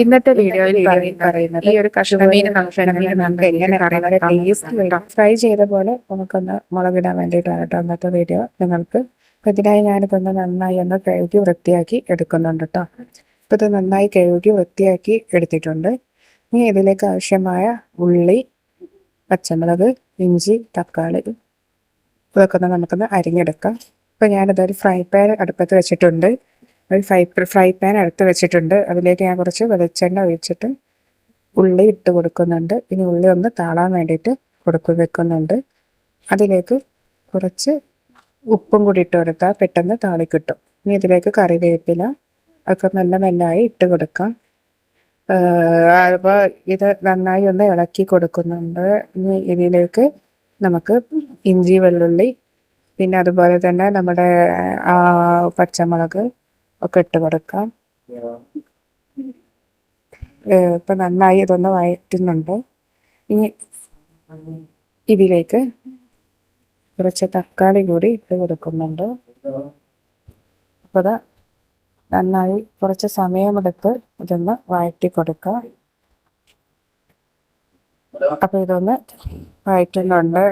ഇന്നത്തെ വീഡിയോയിൽ പറയുന്നത് ഈ ഒരു കഷ്ണമീൻ നമുക്ക് എങ്ങനെ വളരെ ടേസ്റ്റ് ഫ്രൈ ചെയ്ത പോലെ നമുക്കൊന്ന് മുളകിടാൻ വേണ്ടിയിട്ടാണ് കേട്ടോ ഇന്നത്തെ വീഡിയോ നിങ്ങൾക്ക്. അപ്പം ഇതിനായി ഞാനിതൊന്ന് നന്നായി ഒന്ന് കഴുകി വൃത്തിയാക്കി എടുക്കുന്നുണ്ട് കേട്ടോ. ഇപ്പം ഇത് നന്നായി കഴുകി വൃത്തിയാക്കി എടുത്തിട്ടുണ്ട്. ഇനി ഇതിലേക്ക് ആവശ്യമായ ഉള്ളി, പച്ചമുളക്, ഇഞ്ചി, തക്കാളി ഇതൊക്കെ ഒന്ന് നമുക്കൊന്ന് അരിഞ്ഞെടുക്കാം. ഇപ്പം ഞാനിതൊരു ഫ്രൈ പാൻ അടുപ്പത്ത് വെച്ചിട്ടുണ്ട്. ഒരു ഫ്രൈ പാൻ എടുത്ത് വെച്ചിട്ടുണ്ട്. അതിലേക്ക് ഞാൻ കുറച്ച് വെളിച്ചെണ്ണ ഒഴിച്ചിട്ട് ഉള്ളി ഇട്ട് കൊടുക്കുന്നുണ്ട്. ഇനി ഉള്ളി ഒന്ന് താളാൻ വേണ്ടിയിട്ട് വെക്കുന്നുണ്ട്. അതിലേക്ക് കുറച്ച് ഉപ്പും കൂടി ഇട്ട് കൊടുത്താൽ പെട്ടെന്ന് താളി കിട്ടും. ഇനി ഇതിലേക്ക് കറിവേപ്പില ഒക്കെ നല്ല മെല്ലായി ഇട്ട് കൊടുക്കാം. അപ്പോൾ ഇത് നന്നായി ഒന്ന് ഇളക്കി കൊടുക്കുന്നുണ്ട്. ഇനി ഇതിലേക്ക് നമുക്ക് ഇഞ്ചി, വെള്ളുള്ളി, പിന്നെ അതുപോലെ തന്നെ നമ്മുടെ പച്ചമുളക് ഒക്കെ ഇട്ട് കൊടുക്കാം. ഇപ്പം നന്നായി ഇതൊന്ന് വഴറ്റുന്നുണ്ട്. ഇനി ഇതിലേക്ക് കുറച്ച് തക്കാളി കൂടി ഇട്ട് കൊടുക്കുന്നുണ്ട്. അപ്പോൾ അത് നന്നായി കുറച്ച് സമയമെടുത്ത് ഇതൊന്ന് വഴറ്റി കൊടുക്കാം. അപ്പോൾ ഇതൊന്ന് വഴറ്റുന്നുണ്ട്.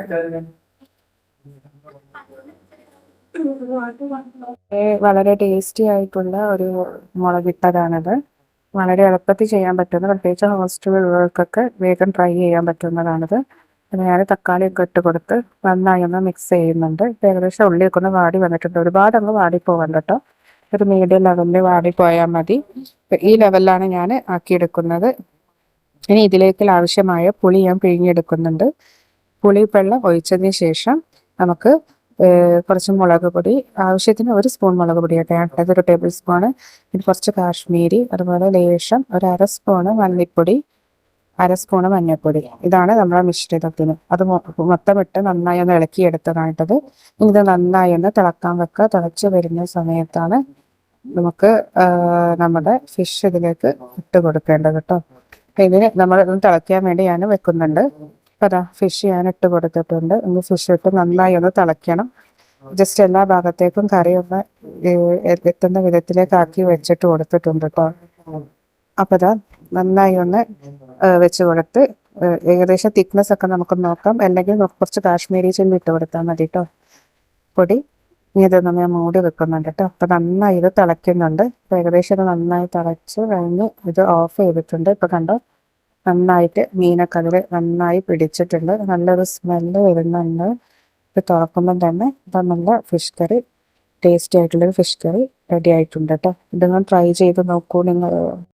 വളരെ ടേസ്റ്റി ആയിട്ടുള്ള ഒരു മുളകിട്ടതാണിത്. വളരെ എളുപ്പത്തിൽ ചെയ്യാൻ പറ്റുന്ന, പ്രത്യേകിച്ച് ഹോസ്റ്റലുകൾക്കൊക്കെ വേഗം ട്രൈ ചെയ്യാൻ പറ്റുന്നതാണിത്. പിന്നെ ഞാൻ തക്കാളിയൊക്കെ ഇട്ട് കൊടുത്ത് നന്നായി ഒന്ന് മിക്സ് ചെയ്യുന്നുണ്ട്. ഏകദേശം ഉള്ളിയൊക്കെ ഒന്ന് വാടി വന്നിട്ടുണ്ട്. ഒരുപാട് അങ്ങ് വാടിപ്പോകണ്ട കേട്ടോ. ഒരു മീഡിയം ലെവലിൽ വാടിപ്പോയാൽ മതി. ഈ ലെവലിലാണ് ഞാൻ ആക്കിയെടുക്കുന്നത്. ഇനി ഇതിലേക്ക് ആവശ്യമായ പുളി ഞാൻ പിഴിഞ്ഞെടുക്കുന്നുണ്ട്. പുളി വെള്ളം ഒഴിച്ചതിന് ശേഷം നമുക്ക് കുറച്ച് മുളക് പൊടി, ആവശ്യത്തിന് 1 സ്പൂൺ മുളക് പൊടി ആയിട്ട് അതൊരു ടേബിൾ സ്പൂണ്, പിന്നെ കുറച്ച് കാശ്മീരി, അതുപോലെ ലേശം ഒരു 1/2 സ്പൂണ് മല്ലിപ്പൊടി, 1/2 സ്പൂണ് മഞ്ഞൾപ്പൊടി. ഇതാണ് നമ്മുടെ മിശ്രിതത്തിന്. അത് മൊത്തം ഇട്ട് നന്നായി ഒന്ന് ഇളക്കിയെടുത്തതായിട്ടത്. ഇനി ഇത് നന്നായി ഒന്ന് തിളക്കാൻ വെക്കുക. തിളച്ച് വരുന്ന സമയത്താണ് നമുക്ക് നമ്മുടെ ഫിഷ് ഇതിലേക്ക് ഇട്ട് കൊടുക്കേണ്ടത് കേട്ടോ. ഇതിന് നമ്മൾ തിളയ്ക്കാൻ വേണ്ടി ഞാൻ വെക്കുന്നുണ്ട്. അപ്പം അതാ ഫിഷ് ഞാൻ ഇട്ട് കൊടുത്തിട്ടുണ്ട്. ഒന്ന് ഫിഷ് ഇട്ട് നന്നായി ഒന്ന് തിളയ്ക്കണം. ജസ്റ്റ് എല്ലാ ഭാഗത്തേക്കും കറി ഒന്ന് എത്തുന്ന വിധത്തിലേക്ക് ആക്കി വെച്ചിട്ട് കൊടുത്തിട്ടുണ്ട് കേട്ടോ. അപ്പം അതാ നന്നായി ഒന്ന് വെച്ച് കൊടുത്ത് ഏകദേശം തിക്നെസ് ഒക്കെ നമുക്ക് നോക്കാം. അല്ലെങ്കിൽ കുറച്ച് കാശ്മീരി ചില്ലി ഇട്ട് കൊടുത്താൽ മതി കേട്ടോ, പൊടി. ഇനി ഇതൊന്നും ഞാൻ മൂടി വെക്കുന്നുണ്ട് കേട്ടോ. അപ്പം നന്നായി ഇത് തിളയ്ക്കുന്നുണ്ട്. അപ്പം ഏകദേശം ഇത് നന്നായി തിളച്ച് കഴിഞ്ഞ് ഇത് ഓഫ് ചെയ്തിട്ടുണ്ട്. ഇപ്പം കണ്ടോ, നന്നായിട്ട് മീനൊക്കെ അതിൽ നന്നായി പിടിച്ചിട്ടുണ്ട്. നല്ലൊരു സ്മെല്ല് വരുന്നുണ്ട്. ഇത് തുറക്കുമ്പം തന്നെ ഇപ്പം നല്ല ഫിഷ് കറി, ടേസ്റ്റി ആയിട്ടുള്ളൊരു ഫിഷ് കറി റെഡി ആയിട്ടുണ്ട് കേട്ടോ. ഇതൊന്നും ട്രൈ ചെയ്ത് നോക്കൂ നിങ്ങൾ.